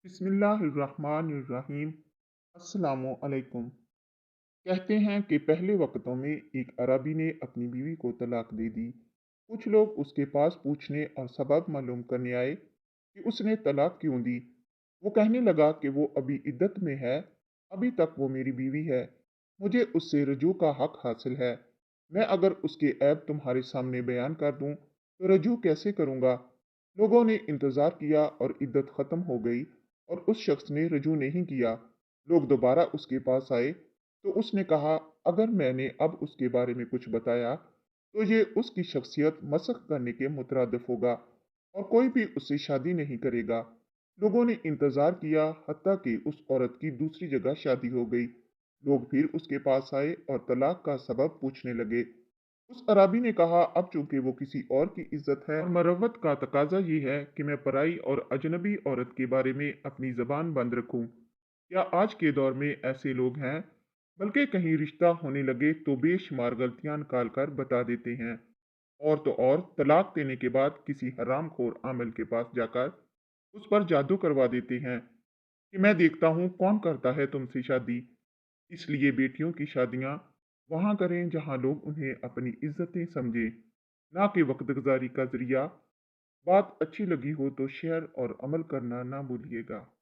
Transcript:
बिस्मिल्लाहिर्रहमानिर्रहीम। अस्सलामु अलैकुम। कहते हैं कि पहले वक्तों में एक अरबी ने अपनी बीवी को तलाक दे दी। कुछ लोग उसके पास पूछने और सबब मालूम करने आए कि उसने तलाक क्यों दी। वो कहने लगा कि वो अभी इद्दत में है, अभी तक वो मेरी बीवी है, मुझे उससे रजू का हक हासिल है। मैं अगर उसके ऐब तुम्हारे सामने बयान कर दूं तो रजू कैसे करूंगा। लोगों ने इंतज़ार किया और इद्दत ख़त्म हो गई और उस शख्स ने रजू नहीं किया। लोग दोबारा उसके पास आए तो उसने कहा, अगर मैंने अब उसके बारे में कुछ बताया तो ये उसकी शख्सियत मसख करने के मुतरादिफ होगा और कोई भी उससे शादी नहीं करेगा। लोगों ने इंतजार किया हत्ता कि उस औरत की दूसरी जगह शादी हो गई। लोग फिर उसके पास आए और तलाक का सबब पूछने लगे। उस अराबी ने कहा, अब चूंकि वो किसी और की इज्जत है और मरवत का तकाजा ये है कि मैं पराई और अजनबी औरत के बारे में अपनी जबान बंद रखूं। क्या आज के दौर में ऐसे लोग हैं? बल्कि कहीं रिश्ता होने लगे तो बेशुमार गलतियां निकाल कर बता देते हैं। और तो और तलाक देने के बाद किसी हरामखोर आमिल के पास जाकर उस पर जादू करवा देते हैं कि मैं देखता हूँ कौन करता है तुमसे शादी। इसलिए बेटियों की शादियाँ वहाँ करें जहाँ लोग उन्हें अपनी इज्जतें समझें, ना कि वक्त गुजारी का जरिया। बात अच्छी लगी हो तो शेयर और अमल करना ना भूलिएगा।